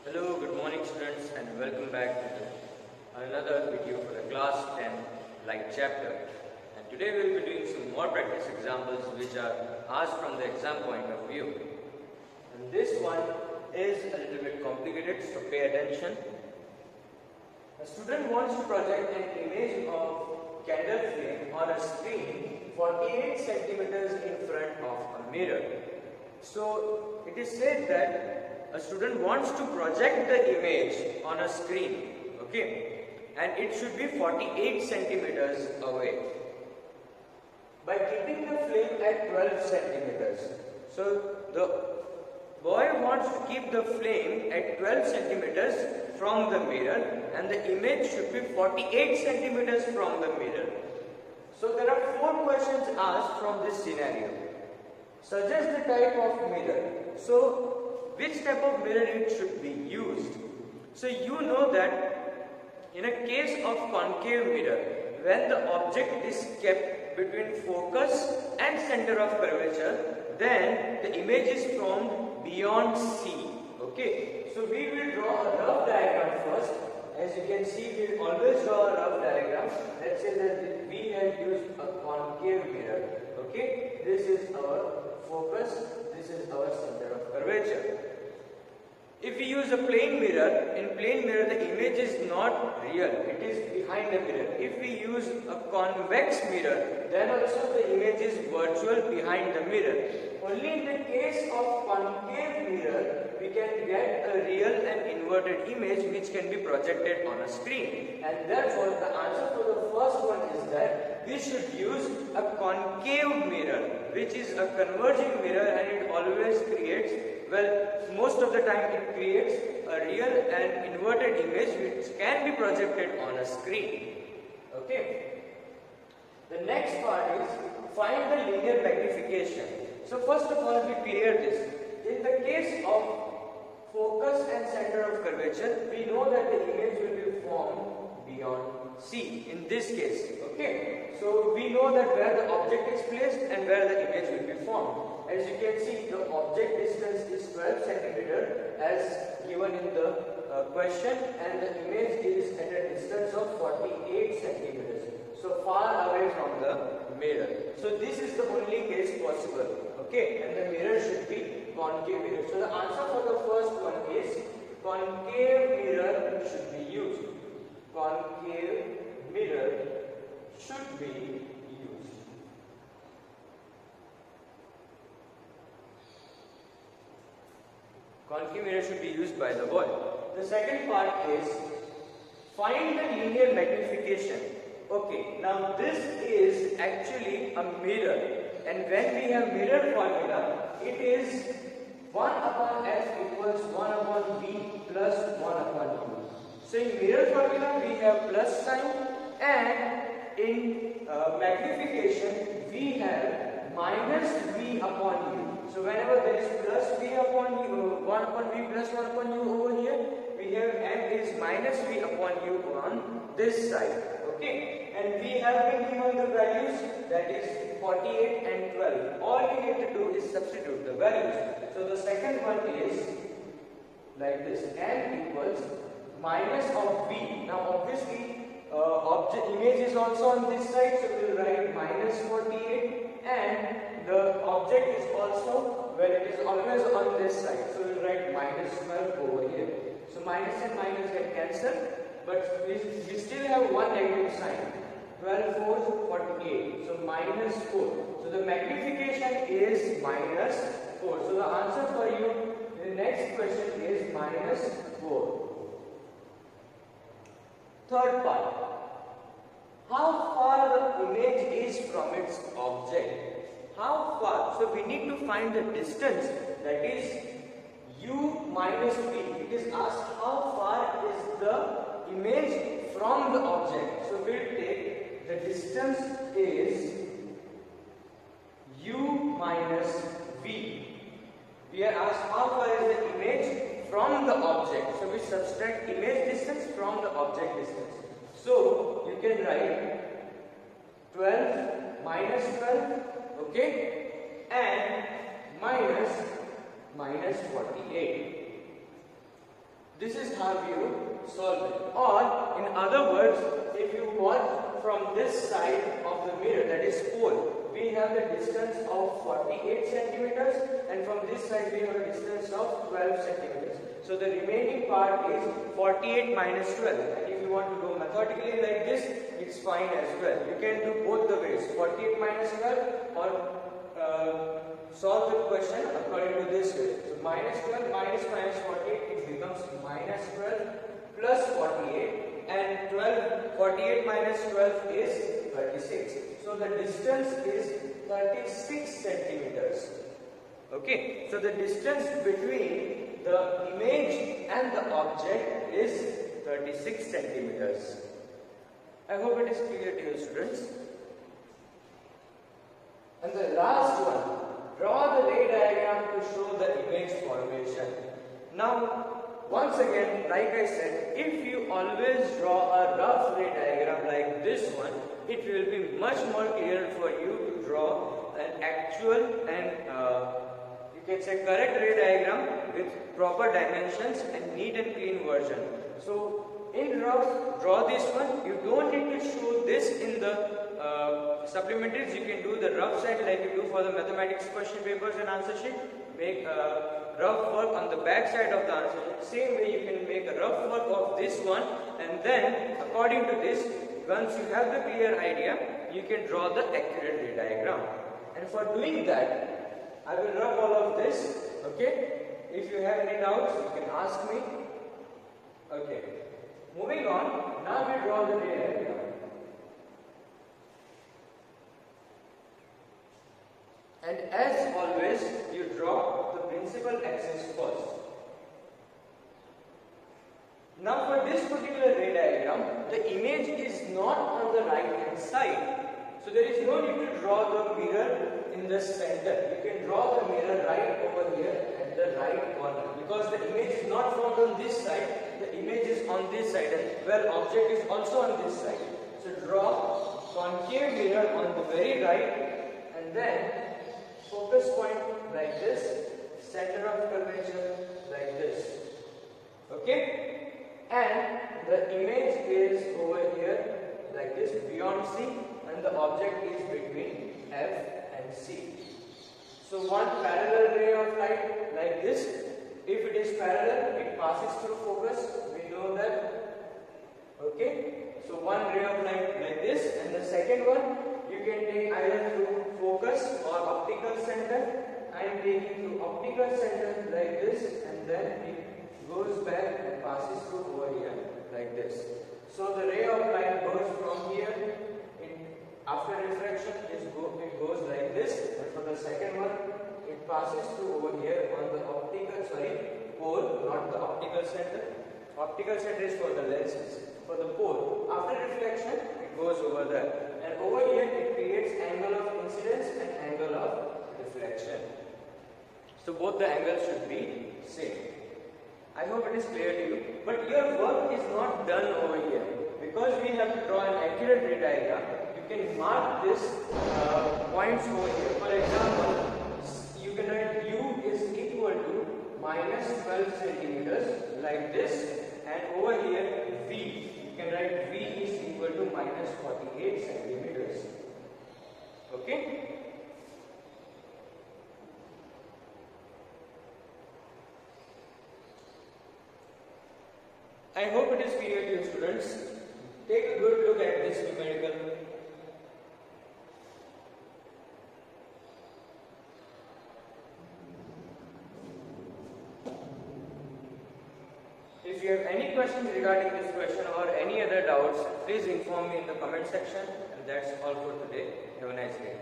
Hello, good morning students and welcome back to another video for the class 10 light chapter. And today we will be doing some more practice examples which are asked from the exam point of view. And this one is a little bit complicated, so pay attention. A student wants to project an image of candle flame on a screen 48 centimeters in front of a mirror. So it is said that a student wants to project the image on a screen, okay, and it should be 48 centimeters away by keeping the flame at 12 centimeters. So the boy wants to keep the flame at 12 centimeters from the mirror and the image should be 48 centimeters from the mirror. So there are 4 questions asked from this scenario. Suggest the type of mirror. So which type of mirror it should be used? So you know that in a case of concave mirror, when the object is kept between focus and center of curvature, then the image is formed beyond C. Okay, so we will draw a rough diagram first. As you can see, we will always draw a rough diagram. Let's say that we have used a concave mirror. Okay, this is our focus, this is our center of curvature. If we use a plane mirror, in plane mirror the image is not real, it is behind the mirror. If we use a convex mirror, then also the image is virtual behind the mirror. Only in the case of concave mirror, we can get a real and inverted image which can be projected on a screen. And therefore, the answer for the first one is that we should use a concave mirror, which is a converging mirror, and it always creates, well, most of the time it creates a real and inverted image which can be projected on a screen. Okay. The next part is find the linear magnification. So first of all, we clear this. In the case of focus and center of curvature, we know that the image will be formed beyond C in this case. Okay, so we know that where the object is placed and where the image will be formed. As you can see, the object distance is 12 centimeter as given in the question, and the image is at a distance of 48 centimeters. So far away from the mirror. So this is the only case possible. Okay, and the mirror should be concave mirror. So the answer for the first one is concave mirror should be used. Concave mirror should be used. Concave mirror should be used by the boy. The second part is find the linear magnification. Okay, now this is actually a mirror, and when we have mirror formula, it is 1 upon f equals 1 upon v plus 1 upon u. So in mirror formula we have plus sign, and in magnification we have minus v upon u. So whenever there is plus v upon u, 1 upon v plus 1 upon u over here, we have m is minus v upon u on this side. Okay, and we have been given the values, that is 48 and 12. All we need to do is substitute the values. So the second one is like this: m equals minus of v. Now obviously object image is also on this side, so we will write minus 48, and the object is also, well, it is always on this side, so we will write minus 12 over here. So minus and minus get cancelled, but we still have one negative sign. 12 4 48, so minus 4. So the magnification is minus 4. So the answer for you in the next question is minus 4. Third part, how far the image is from its object. How far? So we need to find the distance, that is u minus v. It is asked how far is the image from the object. So we will take the distance is u minus v. We are asked how far is the image from the object. So we subtract image distance from the object distance. So you can write 12 minus 12, okay, and minus 48. This is how you solve it. Or in other words, if you want from this side of the mirror, that is pole, we have the distance of 48 centimeters, and from this side we have a distance of 12 centimeters. So the remaining part is 48 minus 12. And if you want to do methodically like this, it's fine as well. You can do both the ways, 48 minus 12 or solve the question according to this way. So minus 12 minus 48, it becomes minus 12 plus 48, and 48 minus 12 is 36. So the distance is 36 centimeters. Okay, so the distance between the image and the object is 36 centimeters. I hope it is clear to you, students. And the last one, draw the ray diagram to show the image formation. Now, once again, like I said, if you always draw a rough ray diagram like this one, it will be much more clear for you to draw an actual and you can say correct ray diagram with proper dimensions and neat and clean version. So, in rough, draw this one. You don't need to show this in the supplementaries. You can do the rough side like you do for the mathematics question papers and answer sheet. Make rough work on the back side of the answer sheet. Same way you can make a rough work of this one, and then according to this, once you have the clear idea, you can draw the accurate ray diagram. And for doing that, I will rub all of this. Okay? If you have any doubts, you can ask me. Okay. Moving on, now we draw the ray diagram. And as always, you draw the principal axis first. Now for this particular ray diagram, the image is not on the right hand side. So there is no need to draw the mirror in the center. You can draw the mirror right over here at the right corner. Because the image is not found on this side, the image is on this side, where object is also on this side. So draw concave mirror on the very right, and then focus point like this, center of curvature like this. Okay? And the image is over here like this, beyond C, and the object is between F and C. So one parallel ray of light like this. If it is parallel, it passes through focus. We know that. Okay? So one ray of light like this, and the second one you can take either through focus or optical center. I am taking through optical center like this, and then it goes back and passes through over here like this. So the ray of light goes from here. After refraction, it goes like this, and for the second one, it passes through over here on the pole, not the optical center. Optical center is for the lenses. For the pole, after reflection, it goes over there. And over here, it creates angle of incidence and angle of reflection. So both the angles should be same. I hope it is clear to you. But your work is not done over here. Because we have to draw an accurate ray diagram, you can mark this points over here. For example, you can write U is equal to minus 12 centimeters like this, and over here V, you can write V is equal to minus 48 centimeters. Okay? I hope it is clear to you, students. Take a good look at this numerical. If you have any questions regarding this question or any other doubts, please inform me in the comment section. And that's all for today. Have a nice day.